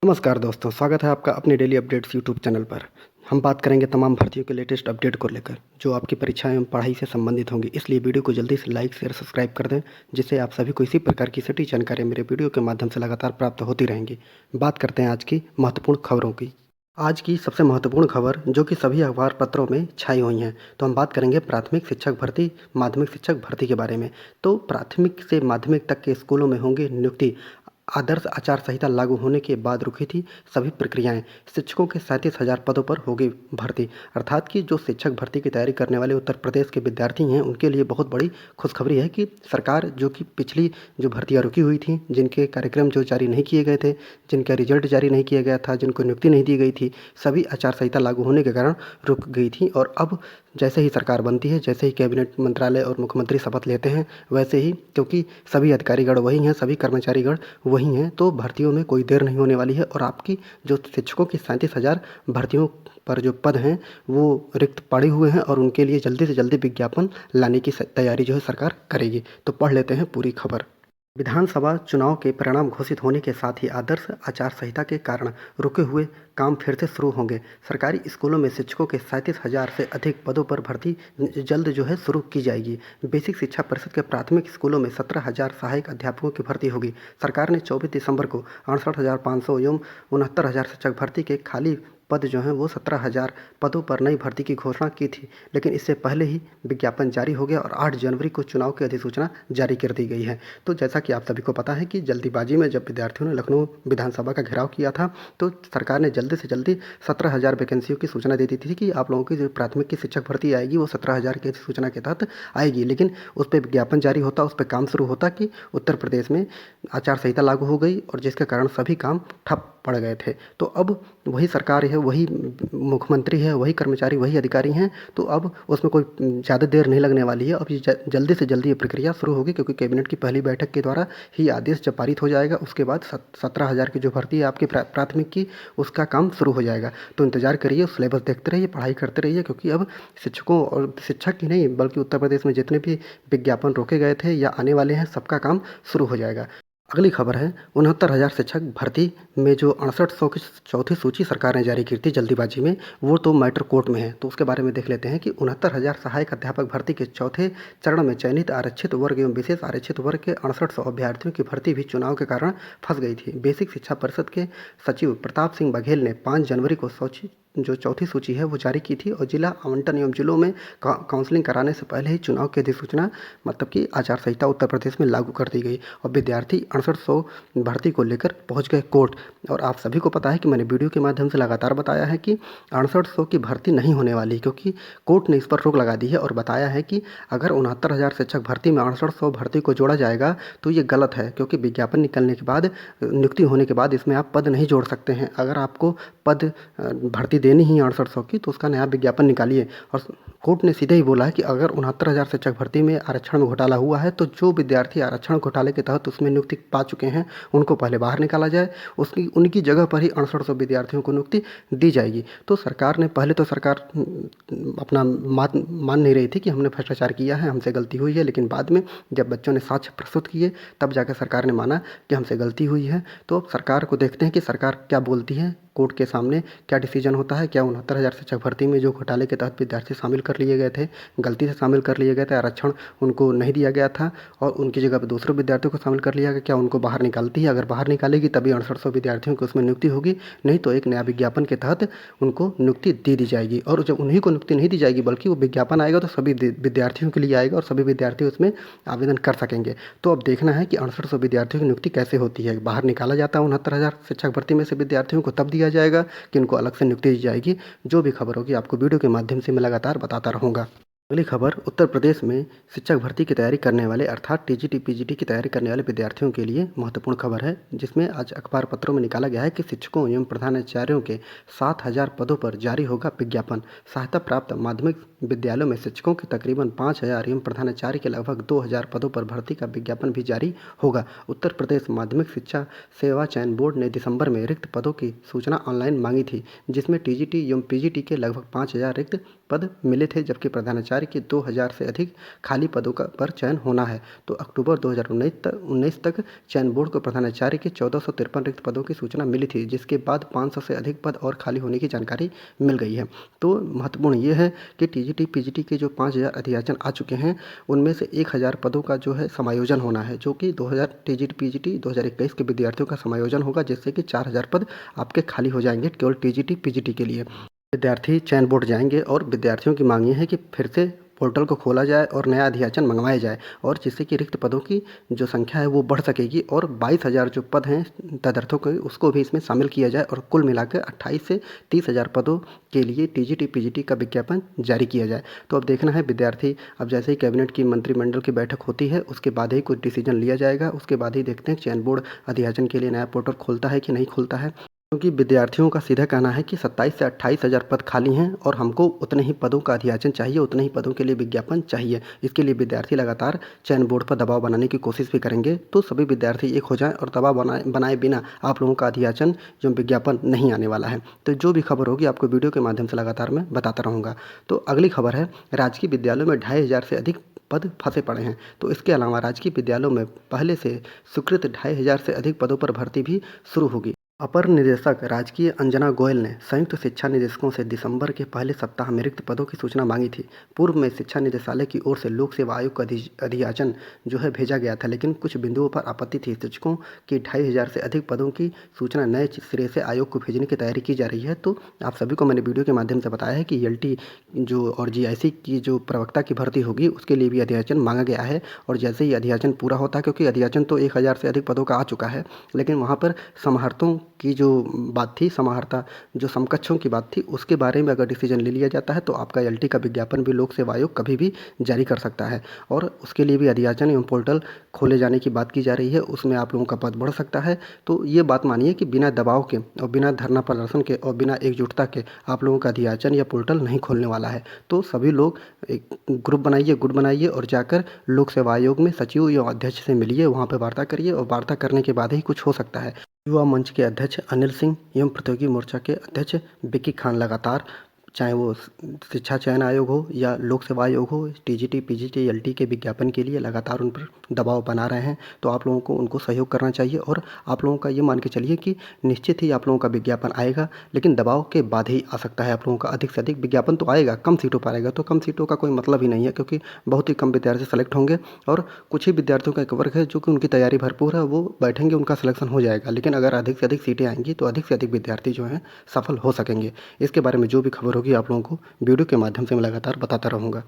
नमस्कार दोस्तों, स्वागत है आपका अपने डेली अपडेट्स यूट्यूब चैनल पर। हम बात करेंगे तमाम भर्तियों के लेटेस्ट अपडेट को लेकर, जो आपकी परीक्षा एवं पढ़ाई से संबंधित होंगी। इसलिए वीडियो को जल्दी से लाइक, शेयर, सब्सक्राइब कर दें, जिससे आप सभी को इसी प्रकार की सटीक जानकारी मेरे वीडियो के माध्यम से लगातार प्राप्त होती रहेंगी। बात करते हैं आज की महत्वपूर्ण खबरों की। आज की सबसे महत्वपूर्ण खबर जो कि सभी अखबार पत्रों में छाई हुई हैं, तो हम बात करेंगे प्राथमिक शिक्षक भर्ती, माध्यमिक शिक्षक भर्ती के बारे में। तो प्राथमिक से माध्यमिक तक के स्कूलों में होंगी नियुक्ति। आदर्श आचार संहिता लागू होने के बाद रुकी थी सभी प्रक्रियाएं। शिक्षकों के 37,000 पदों पर होगी भर्ती। अर्थात कि जो शिक्षक भर्ती की तैयारी करने वाले उत्तर प्रदेश के विद्यार्थी हैं, उनके लिए बहुत बड़ी खुशखबरी है कि सरकार जो कि पिछली जो भर्तियां रुकी हुई थी, जिनके कार्यक्रम जो जारी नहीं किए गए थे, जिनका रिजल्ट जारी नहीं किया गया था, जिनको नियुक्ति नहीं दी गई थी, सभी आचार संहिता लागू होने के कारण रुक गई थी। और अब जैसे ही सरकार बनती है, जैसे ही कैबिनेट मंत्रालय और मुख्यमंत्री शपथ लेते हैं, वैसे ही क्योंकि सभी अधिकारीगण वही हैं, सभी कर्मचारीगण वही हैं, तो भर्तियों में कोई देर नहीं होने वाली है। और आपकी जो शिक्षकों की 37,000 भर्तियों पर जो पद हैं, वो रिक्त पड़े हुए हैं और उनके लिए जल्दी से जल्दी विज्ञापन लाने की तैयारी जो है सरकार करेगी। तो पढ़ लेते हैं पूरी खबर। विधानसभा चुनाव के परिणाम घोषित होने के साथ ही आदर्श आचार संहिता के कारण रुके हुए काम फिर से शुरू होंगे। सरकारी स्कूलों में शिक्षकों के 37,000 से अधिक पदों पर भर्ती जल्द जो है शुरू की जाएगी। बेसिक शिक्षा परिषद के प्राथमिक स्कूलों में 17,000 सहायक अध्यापकों की भर्ती होगी। सरकार ने 24 दिसंबर को 68,500 एवं 69,000 शिक्षक भर्ती के खाली पद जो हैं वो 17,000 पदों पर नई भर्ती की घोषणा की थी, लेकिन इससे पहले ही विज्ञापन जारी हो गया और 8 जनवरी को चुनाव की अधिसूचना जारी कर दी गई है। तो जैसा कि आप सभी को पता है कि जल्दीबाजी में जब विद्यार्थियों ने लखनऊ विधानसभा का घेराव किया था, तो सरकार ने जल्दी से जल्दी 17,000 वैकेंसियों की सूचना दे दी थी कि आप लोगों की जो प्राथमिक की शिक्षक भर्ती आएगी वो 17,000 की सूचना के तहत आएगी। लेकिन उस पर विज्ञापन जारी होता, उस पर काम शुरू होता कि उत्तर प्रदेश में आचार संहिता लागू हो गई और जिसके कारण सभी काम ठप पड़ गए थे। तो अब वही सरकार है, वही मुख्यमंत्री है, वही कर्मचारी, वही अधिकारी हैं, तो अब उसमें कोई ज़्यादा देर नहीं लगने वाली है। अब ये जल्दी से जल्दी ये प्रक्रिया शुरू होगी, क्योंकि कैबिनेट की पहली बैठक के द्वारा ही आदेश जब पारित हो जाएगा, उसके बाद 17,000 की जो भर्ती है आपकी प्राथमिक की, उसका काम शुरू हो जाएगा। तो इंतज़ार करिए, सिलेबस देखते रहिए, पढ़ाई करते रहिए, क्योंकि अब शिक्षकों और शिक्षक ही नहीं बल्कि उत्तर प्रदेश में जितने भी विज्ञापन रोके गए थे या आने वाले हैं, सबका काम शुरू हो जाएगा। अगली खबर है 69,000 शिक्षक भर्ती में जो 6800 की चौथी सूची सरकार ने जारी की थी जल्दीबाजी में, वो तो मैटर कोर्ट में है। तो उसके बारे में देख लेते हैं कि 69,000 सहायक अध्यापक भर्ती के चौथे चरण में चयनित आरक्षित वर्ग एवं विशेष आरक्षित वर्ग के 6800 अभ्यर्थियों की भर्ती भी चुनाव के कारण फंस गई थी। बेसिक शिक्षा परिषद के सचिव प्रताप सिंह बघेल ने 5 जनवरी को जो चौथी सूची है वो जारी की थी और जिला आवंटन एवं जिलों में काउंसलिंग कराने से पहले ही चुनाव की अधिसूचना मतलब कि आचार संहिता उत्तर प्रदेश में लागू कर दी गई और विद्यार्थी 6800 भर्ती को लेकर पहुंच गए कोर्ट। और आप सभी को पता है कि मैंने वीडियो के माध्यम से लगातार बताया है कि 6800 की भर्ती नहीं होने वाली, क्योंकि कोर्ट ने इस पर रोक लगा दी है और बताया है कि अगर 69,000 शिक्षक भर्ती में 6800 भर्ती को जोड़ा जाएगा तो ये गलत है, क्योंकि विज्ञापन निकलने के बाद, नियुक्ति होने के बाद इसमें आप पद नहीं जोड़ सकते हैं। अगर आपको पद भर्ती देनी ही 6800 की, तो उसका नया विज्ञापन निकालिए। और कोर्ट ने सीधे ही बोला है कि अगर 69,000 शिक्षक भर्ती में आरक्षण में घोटाला हुआ है, तो जो विद्यार्थी आरक्षण घोटाले के तहत उसमें नियुक्ति पा चुके हैं उनको पहले बाहर निकाला जाए, उनकी जगह पर ही 6800 विद्यार्थियों को नियुक्ति दी जाएगी। तो सरकार ने पहले तो सरकार अपना मान नहीं रही थी कि हमने भ्रष्टाचार किया है, हमसे गलती हुई है, लेकिन बाद में जब बच्चों ने साक्ष्य प्रस्तुत किए तब जाकर सरकार ने माना कि हमसे गलती हुई है। तो अब सरकार को देखते हैं कि सरकार क्या बोलती है, कोर्ट के सामने क्या डिसीजन होता है। क्या 69,000 शिक्षक भर्ती में जो घोटाले के तहत विद्यार्थी शामिल कर लिए गए थे, गलती से शामिल कर लिए गए थे, आरक्षण उनको नहीं दिया गया था और उनकी जगह पर दूसरे विद्यार्थियों को शामिल कर लिया गया, क्या उनको बाहर निकालती है? अगर बाहर निकालेगी तभी 6800 विद्यार्थियों की उसमें नियुक्ति होगी, नहीं तो एक नया विज्ञापन के तहत उनको नियुक्ति दे दी जाएगी। और जब उन्हीं को नियुक्ति नहीं दी जाएगी बल्कि वो विज्ञापन आएगा तो सभी विद्यार्थियों के लिए आएगा और सभी विद्यार्थी उसमें आवेदन कर सकेंगे। तो अब देखना है कि 6800 विद्यार्थियों की नियुक्ति कैसे होती है। बाहर निकाला जाता है 69,000 शिक्षक भर्ती में से विद्यार्थियों को, तब दिया जाएगा कि उनको अलग से नियुक्ति दी जाएगी। जो भी खबर होगी आपको वीडियो के माध्यम से मैं लगातार बताता रहूँगा। अगली खबर उत्तर प्रदेश में शिक्षक भर्ती की तैयारी करने वाले अर्थात टीजीटी पीजीटी की तैयारी करने वाले विद्यार्थियों के लिए महत्वपूर्ण खबर है, जिसमें आज अखबार पत्रों में निकाला गया है कि शिक्षकों एवं प्रधानाचार्यों के 7,000 पदों पर जारी होगा विज्ञापन। सहायता प्राप्त माध्यमिक विद्यालयों में शिक्षकों के तकरीबन 5,000 एवं प्रधानाचार्य के लगभग 2,000 पदों पर भर्ती का विज्ञापन भी जारी होगा। उत्तर प्रदेश माध्यमिक शिक्षा सेवा चयन बोर्ड ने दिसंबर में रिक्त पदों की सूचना ऑनलाइन मांगी थी, जिसमें टीजीटी एवं पीजीटी के लगभग 5,000 रिक्त पद मिले थे, जबकि प्रधानाचार्य के 2,000 से अधिक खाली पदों पर चयन होना है। तो अक्टूबर 2019 तक चयन बोर्ड को प्रधानाचार्य के 1453 रिक्त पदों की सूचना मिली थी, जिसके बाद 500 से अधिक पद और खाली होने की जानकारी मिल गई है। तो महत्वपूर्ण ये है कि टीजीटी पीजीटी के जो 5,000 अधियाचन आ चुके हैं, उनमें से 1,000 पदों का जो है समायोजन होना है, जो कि 2000 टीजीटी पीजीटी 2021 के विद्यार्थियों का समायोजन होगा, जिससे कि 4,000 पद आपके खाली हो जाएंगे केवल टीजीटी पीजीटी के लिए। विद्यार्थी चयन बोर्ड जाएंगे और विद्यार्थियों की मांग ये है कि फिर से पोर्टल को खोला जाए और नया अधियाचन मंगवाया जाए, और जिससे कि रिक्त पदों की जो संख्या है वो बढ़ सकेगी, और 22,000 जो पद हैं तदर्थों के उसको भी इसमें शामिल किया जाए, और कुल मिलाकर 28 से 30,000 पदों के लिए टीजीटी पीजीटी का विज्ञापन जारी किया जाए। तो अब देखना है विद्यार्थी, अब जैसे ही कैबिनेट की मंत्रिमंडल की बैठक होती है उसके बाद ही कुछ डिसीजन लिया जाएगा, उसके बाद ही देखते हैं चयन बोर्ड अधियाचन के लिए नया पोर्टल खोलता है कि नहीं खोलता है। क्योंकि विद्यार्थियों का सीधा कहना है कि 27 से 28,000 पद खाली हैं और हमको उतने ही पदों का अधियाचन चाहिए, उतने ही पदों के लिए विज्ञापन चाहिए। इसके लिए विद्यार्थी लगातार चयन बोर्ड पर दबाव बनाने की कोशिश भी करेंगे। तो सभी विद्यार्थी एक हो जाएं और दबाव बनाए बिना आप लोगों का अधियाचन जो विज्ञापन नहीं आने वाला है। तो जो भी खबर होगी आपको वीडियो के माध्यम से लगातार मैं बताता रहूँगा। तो अगली खबर है, राजकीय विद्यालयों में 2,500 से अधिक पद फंसे पड़े हैं। तो इसके अलावा राजकीय विद्यालयों में पहले से स्वीकृत 2,500 से अधिक पदों पर भर्ती भी शुरू होगी। अपर निदेशक राजकीय अंजना गोयल ने संयुक्त शिक्षा निदेशकों से दिसंबर के पहले सप्ताह में रिक्त पदों की सूचना मांगी थी। पूर्व में शिक्षा निदेशालय की ओर से लोक सेवा आयोग का अधियाचन जो है भेजा गया था, लेकिन कुछ बिंदुओं पर आपत्ति थी। शिक्षकों की 2,500 से अधिक पदों की सूचना नए सिरे से आयोग को भेजने की तैयारी की जा रही है। तो आप सभी को मैंने वीडियो के माध्यम से बताया है कि एलटी जो और जीआईसी की जो प्रवक्ता की भर्ती होगी उसके लिए भी अधियाचन मांगा गया है, और जैसे ही अधियाचन पूरा होता है, क्योंकि अधियाचन तो 1,000 से अधिक पदों का आ चुका है, लेकिन वहाँ पर समाहर्तों की जो बात थी, समाहर्ता जो समकक्षों की बात थी, उसके बारे में अगर डिसीजन ले लिया जाता है तो आपका एलटी का विज्ञापन भी लोक सेवा आयोग कभी भी जारी कर सकता है, और उसके लिए भी अधियाचन एवं पोर्टल खोले जाने की बात की जा रही है। उसमें आप लोगों का पद बढ़ सकता है। तो ये बात मानिए कि बिना दबाव के और बिना धरना प्रदर्शन के और बिना एकजुटता के आप लोगों का अधियाचन या पोर्टल नहीं खोलने वाला है। तो सभी लोग एक ग्रुप बनाइए, गुट बनाइए और जाकर लोक सेवा आयोग में सचिव या अध्यक्ष से मिलिए, वहाँ पर वार्ता करिए, और वार्ता करने के बाद ही कुछ हो सकता है। युवा मंच के अध्यक्ष अनिल सिंह एवं प्रतियोगी मोर्चा के अध्यक्ष विक्की खान लगातार, चाहे वो शिक्षा चयन आयोग हो या लोक सेवा आयोग हो, टीजीटी पीजीटी एलटी के विज्ञापन के लिए लगातार उन पर दबाव बना रहे हैं। तो आप लोगों को उनको सहयोग करना चाहिए, और आप लोगों का ये मान के चलिए कि निश्चित ही आप लोगों का विज्ञापन आएगा, लेकिन दबाव के बाद ही आ सकता है। आप लोगों का अधिक से अधिक विज्ञापन तो आएगा, कम सीटों पर आएगा, तो कम सीटों का कोई मतलब ही नहीं है, क्योंकि बहुत ही कम विद्यार्थी सेलेक्ट होंगे, और कुछ ही विद्यार्थियों का एक वर्ग है जो कि उनकी तैयारी भरपूर है, वो बैठेंगे, उनका सिलेक्शन हो जाएगा। लेकिन अगर अधिक से अधिक सीटें आएंगी तो अधिक से अधिक विद्यार्थी जो हैं सफल हो सकेंगे। इसके बारे में जो भी खबर होगी आप लोगों को वीडियो के माध्यम से मैं लगातार बताता रहूँगा।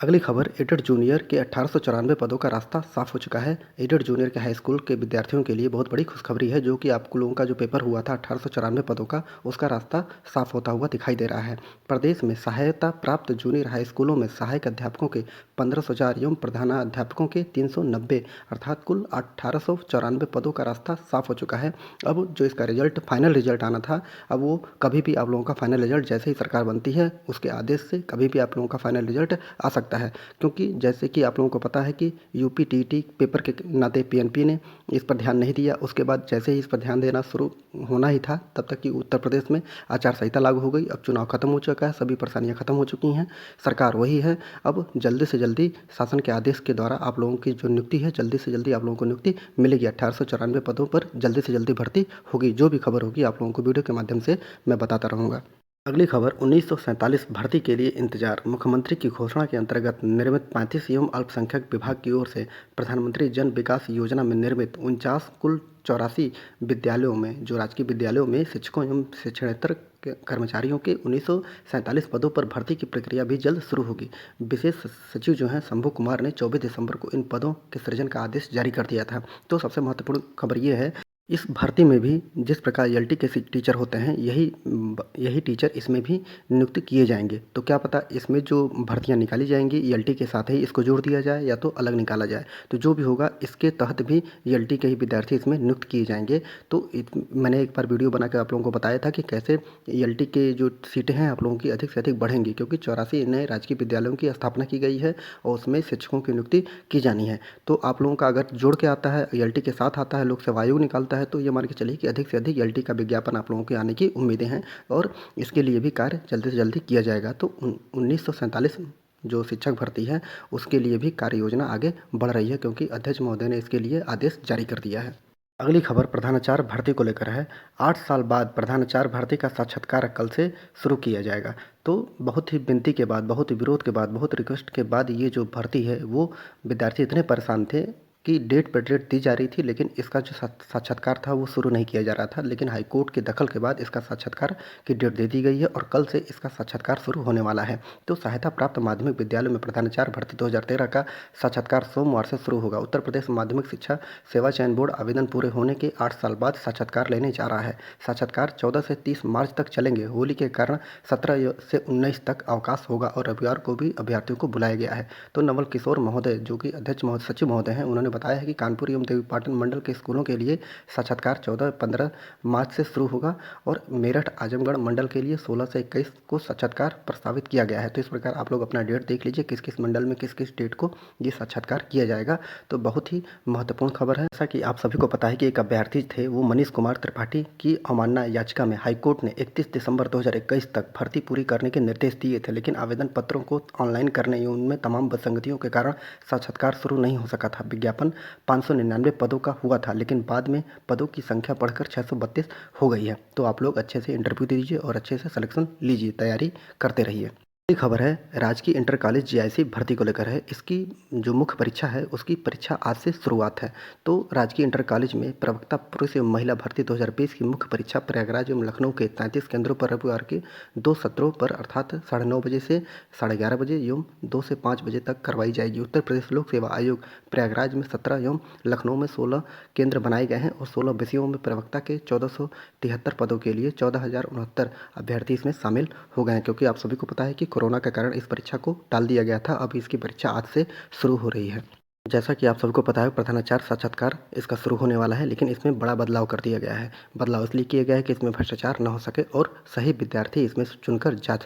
अगली खबर, एडेड जूनियर के 1894 पदों का रास्ता साफ हो चुका है। एडेड जूनियर के हाई स्कूल के विद्यार्थियों के लिए बहुत बड़ी खुशखबरी है, जो कि आप लोगों का जो पेपर हुआ था 1894 पदों का, उसका रास्ता साफ होता हुआ दिखाई दे रहा है। प्रदेश में सहायता प्राप्त जूनियर हाई स्कूलों में सहायक अध्यापकों के 1504 एवं प्रधानाध्यापकों के 390 अर्थात कुल 1894 पदों का रास्ता साफ हो चुका है। अब जो इसका रिजल्ट फाइनल रिजल्ट आना था, अब वो कभी भी आप लोगों का फाइनल रिजल्ट जैसे ही सरकार बनती है उसके आदेश से कभी भी आप लोगों का फाइनल रिजल्ट आ सकता है। क्योंकि जैसे कि आप लोगों को पता है कि यूपी टीईटी पेपर के नाते पीएनपी ने इस पर ध्यान नहीं दिया। उसके बाद जैसे ही इस पर ध्यान देना शुरू होना ही था, तब तक कि उत्तर प्रदेश में आचार संहिता लागू हो गई। अब चुनाव खत्म हो चुका है, सभी परेशानियां खत्म हो चुकी हैं, सरकार वही है। अब जल्दी से जल्दी शासन के आदेश के द्वारा आप लोगों की जो नियुक्ति है, जल्दी से जल्दी आप लोगों को नियुक्ति मिलेगी। 1894 पदों पर जल्दी से जल्दी भर्ती होगी। जो भी खबर होगी आप लोगों को वीडियो के माध्यम से मैं बताता रहूँगा। अगली खबर, 1947 भर्ती के लिए इंतजार। मुख्यमंत्री की घोषणा के अंतर्गत निर्मित 35 एवं अल्पसंख्यक विभाग की ओर से प्रधानमंत्री जन विकास योजना में निर्मित 49 कुल 84 विद्यालयों में, जो राजकीय विद्यालयों में शिक्षकों एवं शिक्षणेतर कर्मचारियों के 1947 पदों पर भर्ती की प्रक्रिया भी जल्द शुरू होगी। विशेष सचिव जो हैं शंभू कुमार ने 24 दिसंबर को इन पदों के सृजन का आदेश जारी कर दिया था। तो सबसे महत्वपूर्ण खबर ये है इस भर्ती में भी जिस प्रकार ईएलटी के टीचर होते हैं यही टीचर इसमें भी नियुक्त किए जाएंगे। तो क्या पता इसमें जो भर्तियां निकाली जाएंगी ईएलटी के साथ ही इसको जोड़ दिया जाए या तो अलग निकाला जाए। तो जो भी होगा इसके तहत भी ईएलटी के ही विद्यार्थी इसमें नियुक्त किए जाएंगे। तो मैंने एक बार वीडियो बना कर आप लोगों को बताया था कि कैसे ईएलटी के जो सीटें हैं आप लोगों की अधिक से अधिक बढ़ेंगी, क्योंकि 84 नए राजकीय विद्यालयों की स्थापना की गई है और उसमें शिक्षकों की नियुक्ति की जानी है। तो आप लोगों का अगर जोड़ के आता है ईएलटी के साथ आता है लोक सेवा आयोग निकालता है तो ये मान के चलिए कि अधिक से अधिक ईएलटी का विज्ञापन आप लोगों के आने की उम्मीदें हैं और इसके लिए भी कार्य जल्दी से जल्दी किया जाएगा। तो 1947 जो शिक्षक भर्ती है उसके लिए भी कार्य योजना आगे बढ़ रही है, क्योंकि अध्यक्ष महोदय ने इसके लिए आदेश जारी कर दिया है। अगली खबर प्रधानाचार्य भर्ती को लेकर है। 8 साल बाद प्रधानाचार्य भर्ती का साक्षात्कार कल से शुरू किया जाएगा। तो बहुत ही विनती के बाद, बहुत ही विरोध के बाद, बहुत रिक्वेस्ट के बाद ये जो भर्ती है वो विद्यार्थी इतने परेशान थे कि डेट पर डेट दी जा रही थी, लेकिन इसका जो साक्षात्कार था वो शुरू नहीं किया जा रहा था। लेकिन हाईकोर्ट के दखल के बाद इसका साक्षात्कार की डेट दे दी गई है और कल से इसका साक्षात्कार शुरू होने वाला है। तो सहायता प्राप्त माध्यमिक विद्यालयों में प्रधानाचार्य भर्ती 2013 का साक्षात्कार सोमवार से शुरू होगा। उत्तर प्रदेश माध्यमिक शिक्षा सेवा चयन बोर्ड आवेदन पूरे होने के 8 साल बाद साक्षात्कार लेने जा रहा है। साक्षात्कार 14 से 30 मार्च तक चलेंगे। होली के कारण 17 से 19 तक अवकाश होगा और रविवार को भी अभ्यर्थियों को बुलाया गया है। तो नवल किशोर महोदय जो कि अध्यक्ष सचिव महोदय हैं उन्होंने बताया है कि कानपुर एवं देवीपाटन मंडल के स्कूलों के लिए साक्षात्कार 14-15 मार्च से शुरू होगा और मेरठ आजमगढ़ मंडल के लिए 16 से 21 को साक्षात्कार प्रस्तावित किया गया है। तो इस प्रकार आप लोग अपना डेट देख लीजिए किस किस मंडल में किस किस डेट को ये साक्षात्कार किया जाएगा। तो बहुत ही महत्वपूर्ण खबर है। जैसा कि आप सभी को पता है कि एक अभ्यर्थी थे वो मनीष कुमार त्रिपाठी की अवमानना याचिका में हाईकोर्ट ने 31 दिसंबर 2021 तक भर्ती पूरी करने के निर्देश दिए थे, लेकिन आवेदन पत्रों को ऑनलाइन करने एवं उनमें तमाम विसंगतियों के कारण साक्षात्कार शुरू नहीं हो सका था। विज्ञापन 599 पदों का हुआ था, लेकिन बाद में पदों की संख्या बढ़कर 632 हो गई है। तो आप लोग अच्छे से इंटरव्यू दीजिए और अच्छे से सिलेक्शन लीजिए, तैयारी करते रहिए। अगली खबर है राजकीय इंटर कॉलेज जीआईसी भर्ती को लेकर है। इसकी जो मुख्य परीक्षा है उसकी परीक्षा आज से शुरुआत है। तो राजकीय इंटर कॉलेज में प्रवक्ता पुरुष एवं महिला भर्ती 2020 की मुख्य परीक्षा प्रयागराज एवं लखनऊ के 33 केंद्रों पर रविवार के 2 सत्रों पर अर्थात 9:30 बजे से 11:30 बजे एवं 2 से 5 बजे तक करवाई जाएगी। उत्तर प्रदेश लोक सेवा आयोग प्रयागराज में 17 एवं लखनऊ में 16 केंद्र बनाए गए हैं और 16 विषयों में प्रवक्ता के 1473 पदों के लिए 14,069 अभ्यर्थी इसमें शामिल हो गए हैं। क्योंकि आप सभी को पता है कि कोरोना के कारण इस परीक्षा को टाल दिया गया था। अब इसकी परीक्षा आज से शुरू हो रही है। जैसा कि आप सबको पता है प्रधानाचार्य साक्षात्कार इसका शुरू होने वाला है, लेकिन इसमें बड़ा बदलाव कर दिया गया है। बदलाव इसलिए किया गया है कि इसमें भ्रष्टाचार न हो सके और सही विद्यार्थी इसमें चुनकर जा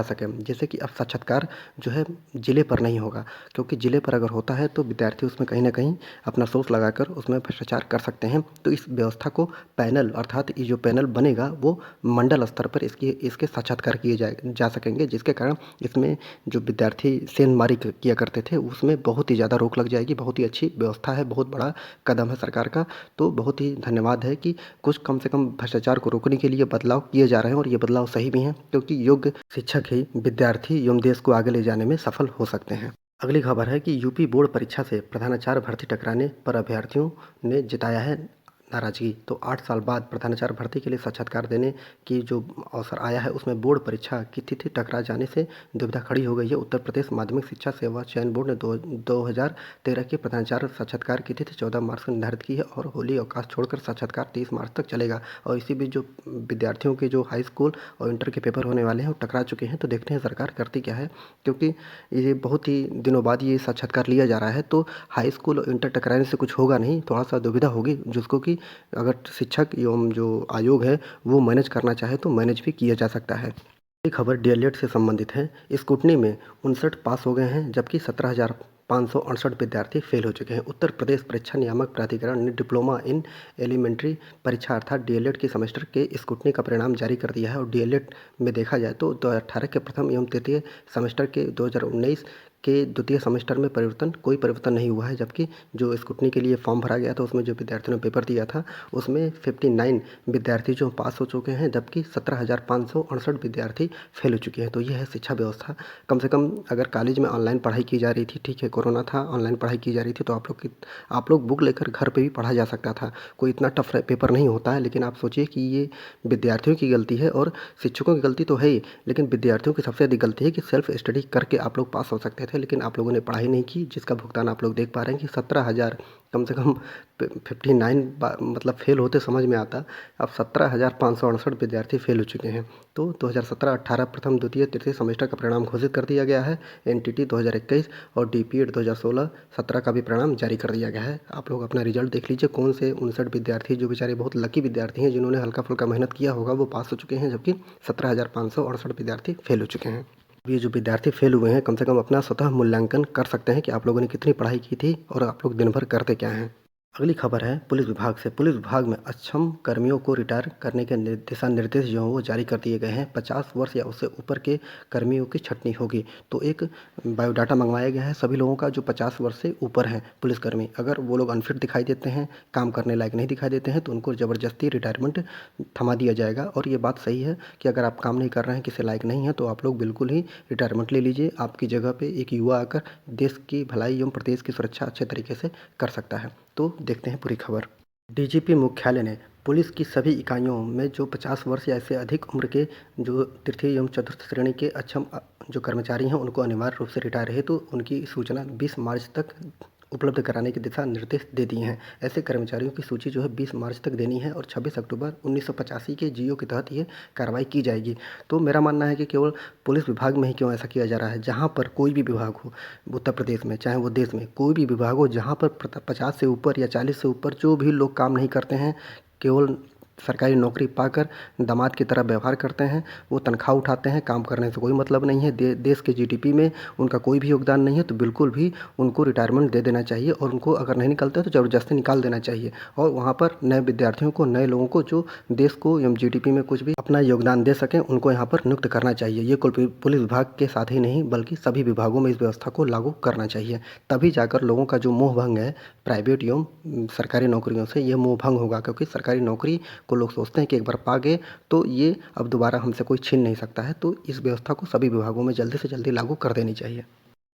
सके। जैसे कि अब साक्षात्कार जो है जिले पर नहीं होगा, क्योंकि जिले पर अगर होता है तो विद्यार्थी उसमें कहीं ना कहीं अपना सोच लगाकर उसमें भ्रष्टाचार कर सकते हैं। तो इस व्यवस्था को पैनल अर्थात ये जो पैनल बनेगा वो मंडल स्तर पर इसके साक्षात्कार किए जा सकेंगे, जिसके कारण इसमें जो विद्यार्थी सेंधमारी किया करते थे उसमें बहुत ही ज़्यादा रोक लग जाएगी। बहुत ही अच्छी व्यवस्था है, बहुत बड़ा कदम है सरकार का। तो बहुत ही धन्यवाद है कि कुछ कम से कम भ्रष्टाचार को रोकने के लिए बदलाव किए जा रहे हैं और ये बदलाव सही भी हैं, क्योंकि योग्य शिक्षक ही विद्यार्थी एवं देश को आगे ले जाने में सफल हो सकते हैं। अगली खबर है कि यूपी बोर्ड परीक्षा से प्रधानाचार्य भर्ती टकराने पर अभ्यर्थियों ने जताया है नाराजगी। तो 8 साल बाद प्रधानाचार्य भर्ती के लिए साक्षात्कार देने की जो अवसर आया है उसमें बोर्ड परीक्षा की तिथि टकरा जाने से दुविधा खड़ी हो गई है। उत्तर प्रदेश माध्यमिक शिक्षा सेवा चयन बोर्ड ने 2013 के प्रधानाचार्य साक्षात्कार की तिथि 14 मार्च को निर्धारित की है और होली अवकाश छोड़कर साक्षात्कार 30 मार्च तक चलेगा। और इसी बीच जो विद्यार्थियों के जो हाई स्कूल और इंटर के पेपर होने वाले हैं वो टकरा चुके हैं। तो देखते हैं सरकार करती क्या है, क्योंकि ये बहुत ही दिनों बाद ये साक्षात्कार लिया जा रहा है। तो हाई स्कूल और इंटर टकराने से कुछ होगा नहीं, थोड़ा सा दुविधा होगी, जिसको कि अगर शिक्षक एवं जो आयोग है वो मैनेज करना चाहे तो मैनेज भी किया जा सकता है। एक खबर डीएलएड से संबंधित है। स्कूटनी में 59 पास हो गए हैं, जबकि 17,568 विद्यार्थी फेल हो चुके हैं। उत्तर प्रदेश परीक्षा नियामक प्राधिकरण ने डिप्लोमा इन एलिमेंट्री परीक्षा अर्थात डीएलएड के सेमेस्टर के स्कूटनी का परिणाम जारी कर दिया है। और डीएलएड में देखा जाए तो 2018 के प्रथम एवं तृतीय सेमेस्टर के 2019 के द्वितीय सेमेस्टर में कोई परिवर्तन नहीं हुआ है, जबकि जो स्कूटनी के लिए फॉर्म भरा गया था उसमें जो विद्यार्थियों ने पेपर दिया था उसमें 59 विद्यार्थी जो पास हो चुके हैं, जबकि 17,568 विद्यार्थी फेल हो चुके हैं। तो यह है शिक्षा व्यवस्था। कम से कम अगर कॉलेज में ऑनलाइन पढ़ाई की जा रही थी, ठीक है कोरोना था, ऑनलाइन पढ़ाई की जा रही थी, तो आप लोग बुक लेकर घर पर भी पढ़ा जा सकता था। कोई इतना टफ पेपर नहीं होता है। लेकिन आप सोचिए कि ये विद्यार्थियों की गलती है और शिक्षकों की गलती तो है ही, लेकिन विद्यार्थियों की सबसे अधिक गलती है कि सेल्फ स्टडी करके आप लोग पास हो सकते थे। थे, लेकिन आप लोगों ने पढ़ाई नहीं की, जिसका भुगतान आप लोग देख पा रहे हैं कि 17,000 कम से कम 59 मतलब फ़ेल होते समझ में आता, अब 17,568 विद्यार्थी फ़ेल हो चुके हैं। तो 2017-18 प्रथम, द्वितीय, तृतीय सेमेस्टर का परिणाम घोषित कर दिया गया है। एनटीटी 2021 और डीपीएड 2016-17 का भी परिणाम जारी कर दिया गया है। आप लोग अपना रिजल्ट देख लीजिए, कौन से 59 विद्यार्थी जो बेचारे बहुत लकी विद्यार्थी हैं, जिन्होंने हल्का फुल्का मेहनत किया होगा, वो पास हो चुके हैं, जबकि 17,568 विद्यार्थी फ़ेल हो चुके हैं। ये जो विद्यार्थी फ़ेल हुए हैं, कम से कम अपना स्वतः मूल्यांकन कर सकते हैं कि आप लोगों ने कितनी पढ़ाई की थी और आप लोग दिन भर करते क्या हैं। अगली खबर है पुलिस विभाग से। पुलिस विभाग में अक्षम कर्मियों को रिटायर करने के दिशा निर्देश जो हैं वो जारी कर दिए गए हैं। 50 वर्ष या उससे ऊपर के कर्मियों की छँटनी होगी। तो एक बायोडाटा मंगवाया गया है सभी लोगों का जो 50 वर्ष से ऊपर हैं पुलिसकर्मी। अगर वो लोग अनफिट दिखाई देते हैं, काम करने लायक नहीं दिखाई देते हैं, तो उनको ज़बरदस्ती रिटायरमेंट थमा दिया जाएगा। और ये बात सही है कि अगर आप काम नहीं कर रहे हैं, किसी लायक नहीं हैं, तो आप लोग बिल्कुल ही रिटायरमेंट ले लीजिए। आपकी जगह पे एक युवा आकर देश की भलाई एवं प्रदेश की सुरक्षा अच्छे तरीके से कर सकता है। तो देखते हैं पूरी खबर। डीजीपी मुख्यालय ने पुलिस की सभी इकाइयों में जो 50 वर्ष या इससे अधिक उम्र के जो तृतीय एवं चतुर्थ श्रेणी के अक्षम जो कर्मचारी हैं, उनको अनिवार्य रूप से रिटायर हेतु उनकी सूचना 20 मार्च तक उपलब्ध कराने के दिशा निर्देश दे दिए हैं। ऐसे कर्मचारियों की सूची जो है 20 मार्च तक देनी है और 26 अक्टूबर 1985 के जीओ के तहत ये कार्रवाई की जाएगी। तो मेरा मानना है कि केवल पुलिस विभाग में ही क्यों ऐसा किया जा रहा है, जहाँ पर कोई भी विभाग हो उत्तर प्रदेश में, चाहे वो देश में कोई भी विभाग हो, जहाँ पर 50 से ऊपर या 40 से ऊपर जो भी लोग काम नहीं करते हैं, केवल सरकारी नौकरी पाकर दामाद की तरह व्यवहार करते हैं, वो तनख्वाह उठाते हैं, काम करने से कोई मतलब नहीं है, देश के जीडीपी में उनका कोई भी योगदान नहीं है, तो बिल्कुल भी उनको रिटायरमेंट दे देना चाहिए और उनको अगर नहीं निकलता तो ज़बरदस्ती निकाल देना चाहिए। और वहाँ पर नए विद्यार्थियों को, नए लोगों को जो देश को एवं जीडीपी में कुछ भी अपना योगदान दे सकें, उनको यहाँ पर नियुक्त करना चाहिए। ये कुल पुलिस विभाग के साथ ही नहीं बल्कि सभी विभागों में इस व्यवस्था को लागू करना चाहिए। तभी जाकर लोगों का जो मोह भंग है प्राइवेट एवं सरकारी नौकरियों से, ये मोह भंग होगा। क्योंकि सरकारी नौकरी को लोग सोचते हैं कि एक बार पा गए तो ये अब दोबारा हमसे कोई छीन नहीं सकता है। तो इस व्यवस्था को सभी विभागों में जल्दी से जल्दी लागू कर देनी चाहिए।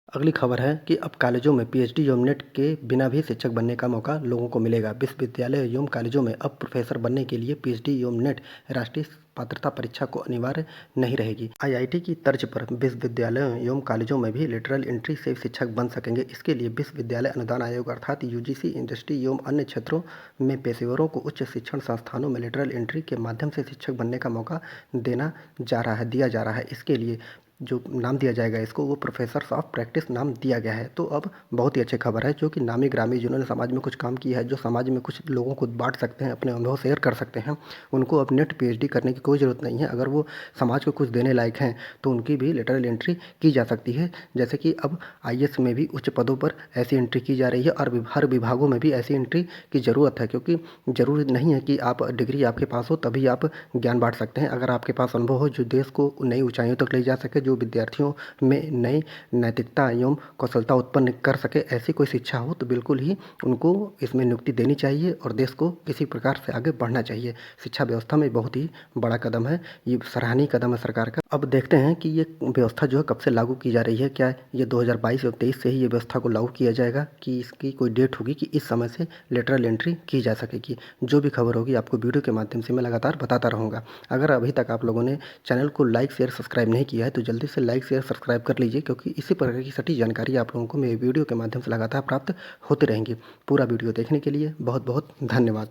अगली खबर है कि अब कॉलेजों में पीएचडी एवं नेट के बिना भी शिक्षक बनने का मौका लोगों को मिलेगा। विश्वविद्यालय एवं कॉलेजों में अब प्रोफेसर बनने के लिए पीएचडी एवं नेट राष्ट्रीय पात्रता परीक्षा को अनिवार्य नहीं रहेगी। आईआईटी की तर्ज पर विश्वविद्यालयों एवं कॉलेजों में भी लेटरल एंट्री से शिक्षक बन सकेंगे। इसके लिए विश्वविद्यालय अनुदान आयोग अर्थात यूजीसी इंडस्ट्री एवं अन्य क्षेत्रों में पेशेवरों को उच्च शिक्षण संस्थानों में लेटरल एंट्री के माध्यम से शिक्षक बनने का मौका दिया जा रहा है। इसके लिए जो नाम दिया जाएगा इसको, वो प्रोफेसर्स ऑफ प्रैक्टिस नाम दिया गया है। तो अब बहुत ही अच्छी खबर है, जो कि नामी ग्रामी जिन्होंने समाज में कुछ काम किया है, जो समाज में कुछ लोगों को बांट सकते हैं, अपने अनुभव शेयर कर सकते हैं, उनको अब नेट पीएचडी करने की कोई ज़रूरत नहीं है। अगर वो समाज को कुछ देने लायक हैं तो उनकी भी लेटरल एंट्री की जा सकती है। जैसे कि अब आईएएस में भी उच्च पदों पर ऐसी एंट्री की जा रही है और हर विभागों में भी ऐसी एंट्री की ज़रूरत है। क्योंकि ज़रूरी नहीं है कि आप डिग्री आपके पास हो तभी आप ज्ञान बांट सकते हैं। अगर आपके पास अनुभव हो जो देश को नई ऊंचाइयों तक ले जा सके, जो विद्यार्थियों में नई नैतिकता एवं कौशलता उत्पन्न कर सके, ऐसी कोई शिक्षा हो, तो बिल्कुल ही उनको इसमें नियुक्ति देनी चाहिए और देश को किसी प्रकार से आगे बढ़ना चाहिए। शिक्षा व्यवस्था में बहुत ही बड़ा कदम है, ये सराहनीय कदम है सरकार का। अब देखते हैं कि ये व्यवस्था जो है कब से लागू की जा रही है। क्या ये 2022 और 23 से ही ये व्यवस्था को लागू किया जाएगा, कि इसकी कोई डेट होगी कि इस समय से लेटरल एंट्री की जा सकेगी। जो भी खबर होगी आपको वीडियो के माध्यम से मैं लगातार बताता रहूँगा। अगर अभी तक आप लोगों ने चैनल को लाइक शेयर सब्सक्राइब नहीं किया है तो जल्दी से लाइक शेयर सब्सक्राइब कर लीजिए, क्योंकि इसी प्रकार की सटीक जानकारी आप लोगों को मेरे वीडियो के माध्यम से लगातार प्राप्त होती रहेंगी। पूरा वीडियो देखने के लिए बहुत बहुत धन्यवाद।